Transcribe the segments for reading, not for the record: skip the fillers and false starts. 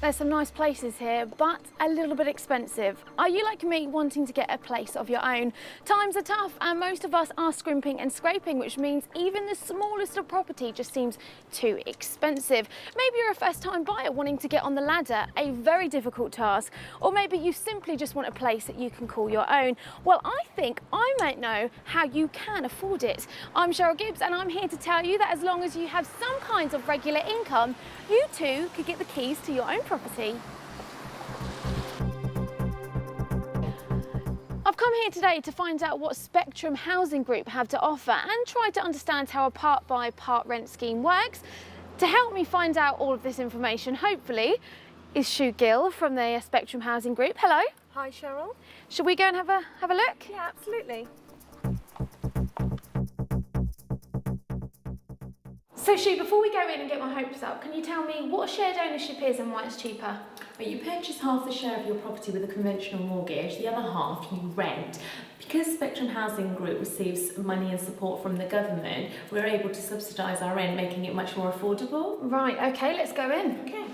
There's some nice places here, but a little bit expensive. Are you like me, wanting to get a place of your own? Times are tough and most of us are scrimping and scraping, which means even the smallest of property just seems too expensive. Maybe you're a first-time buyer wanting to get on the ladder, a very difficult task, or maybe you simply just want a place that you can call your own. Well, I think I might know how you can afford it. I'm Cheryl Gibbs and I'm here to tell you that as long as you have some kinds of regular income, you too could get the keys to your own property. I've come here today to find out what Spectrum Housing Group have to offer and try to understand how a part-buy, part-rent scheme works. To help me find out all of this information, hopefully, is Shu Gill from the Spectrum Housing Group. Hello. Hi, Cheryl. Should we go and have a look? Yeah, absolutely. So Shu, before we go in and get my hopes up, can you tell me what shared ownership is and why it's cheaper? Well, you purchase half the share of your property with a conventional mortgage, the other half you rent. Because Spectrum Housing Group receives money and support from the government, we're able to subsidise our rent, making it much more affordable. Right, okay, let's go in. Okay.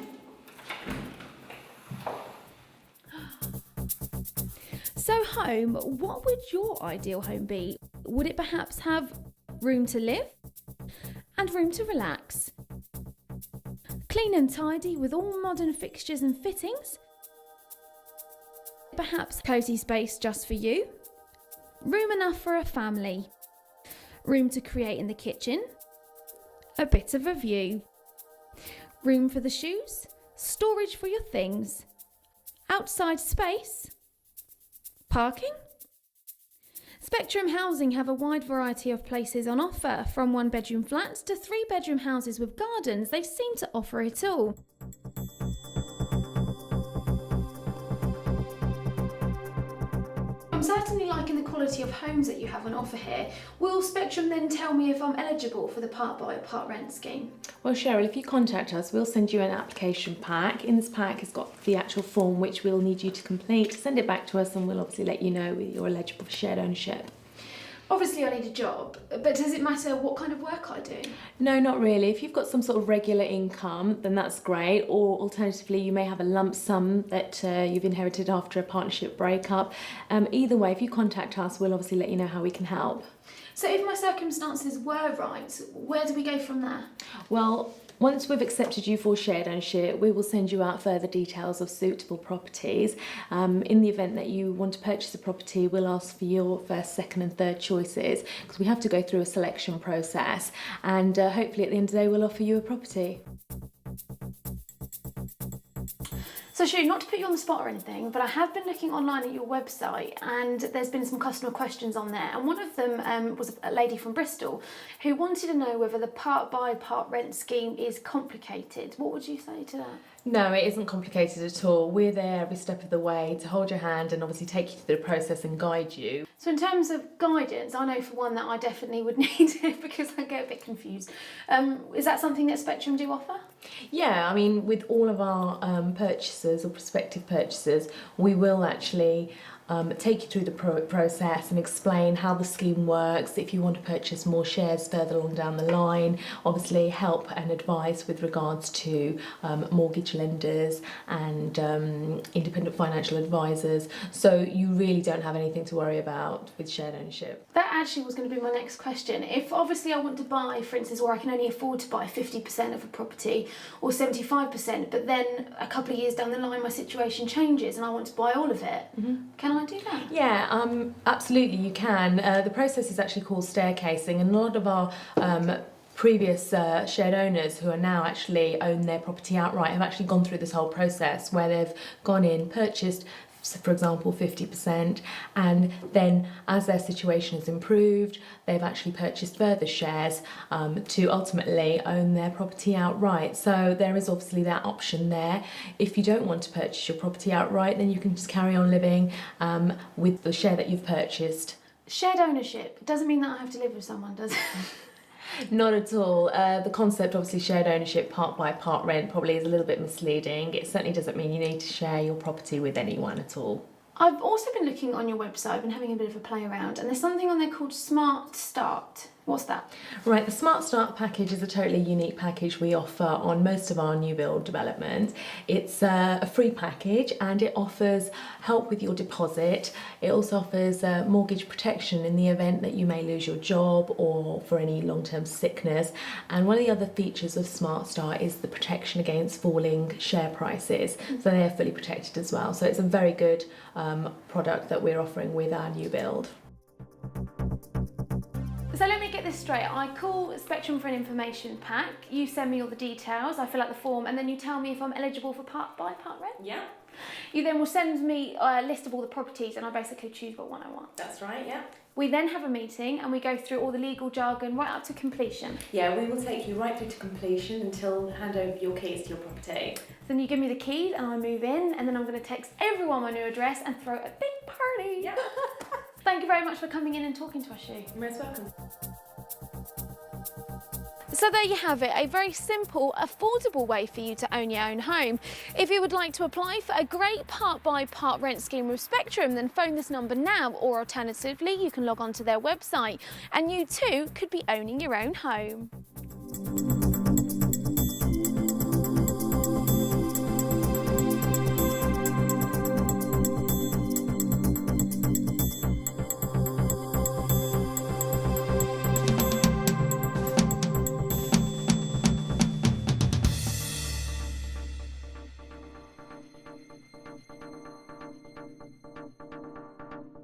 So home, what would your ideal home be? Would it perhaps have room to live and room to relax? Clean and tidy with all modern fixtures and fittings? Perhaps cosy space just for you? Room enough for a family? Room to create in the kitchen? A bit of a view? Room for the shoes? Storage for your things? Outside space? Parking? Spectrum Housing have a wide variety of places on offer, from one-bedroom flats to three-bedroom houses with gardens. They seem to offer it all. I'm certainly liking the quality of homes that you have on offer here. Will Spectrum then tell me if I'm eligible for the part-buy, part-rent scheme? Well, Cheryl, if you contact us, we'll send you an application pack. In this pack, it's got the actual form which we'll need you to complete. Send it back to us and we'll obviously let you know you're eligible for shared ownership. Obviously I need a job, but does it matter what kind of work I do? No, not really. If you've got some sort of regular income, then that's great. Or alternatively, you may have a lump sum that you've inherited after a partnership breakup. Either way, if you contact us, we'll obviously let you know how we can help. So if my circumstances were right, where do we go from there? Well, once we've accepted you for shared ownership, we will send you out further details of suitable properties. In the event that you want to purchase a property, we'll ask for your first, second and third choices because we have to go through a selection process, and hopefully at the end of the day we'll offer you a property. So Shu, not to put you on the spot or anything, but I have been looking online at your website and there's been some customer questions on there, and one of them was a lady from Bristol who wanted to know whether the part-buy, part-rent scheme is complicated. What would you say to that? No, it isn't complicated at all. We're there every step of the way to hold your hand and obviously take you through the process and guide you. So in terms of guidance, I know for one that I definitely would need it because I get a bit confused. Is that something that Spectrum do offer? Yeah, I mean, with all of our purchasers or prospective purchasers, we will actually take you through the process and explain how the scheme works. If you want to purchase more shares further along down the line, obviously help and advice with regards to mortgage lenders and independent financial advisors. So you really don't have anything to worry about with shared ownership. That actually was going to be my next question. If obviously I want to buy, for instance, or I can only afford to buy 50% of a property or 75%, but then a couple of years down the line my situation changes and I want to buy all of it, can I do that? Yeah, absolutely you can. The process is actually called staircasing, and a lot of our previous shared owners who are now actually own their property outright have actually gone through this whole process where they've gone in, purchased for example, 50%, and then as their situation has improved, they've actually purchased further shares to ultimately own their property outright. So there is obviously that option there. If you don't want to purchase your property outright, then you can just carry on living with the share that you've purchased. Shared ownership doesn't mean that I have to live with someone, does it? Not at all. The concept, obviously, shared ownership, part buy, part rent, probably is a little bit misleading. It certainly doesn't mean you need to share your property with anyone at all. I've also been looking on your website, I've been having a bit of a play around, and there's something on there called Smart Start. What's that? Right, the Smart Start package is a totally unique package we offer on most of our new build developments. It's a free package and it offers help with your deposit. It also offers mortgage protection in the event that you may lose your job or for any long-term sickness. And one of the other features of Smart Start is the protection against falling share prices. So they're fully protected as well. So it's a very good product that we're offering with our new build. So let me get this straight. I call Spectrum for an information pack. You send me all the details, I fill out the form, and then you tell me if I'm eligible for part buy, part rent? Yeah, You then will send me a list of all the properties and I basically choose what one I want. that's right, yeah. We then have a meeting and we go through all the legal jargon right up to completion. Yeah, we will take you right through to completion until hand over your keys to your property. Then you give me the keys and I move in, and then I'm going to text everyone my new address and throw a big party. Yeah. Thank you very much for coming in and talking to us, Shu. You're most welcome. So there you have it, a very simple, affordable way for you to own your own home. If you would like to apply for a great part buy, part rent scheme with Spectrum, then phone this number now, or alternatively, you can log on to their website and you too could be owning your own home.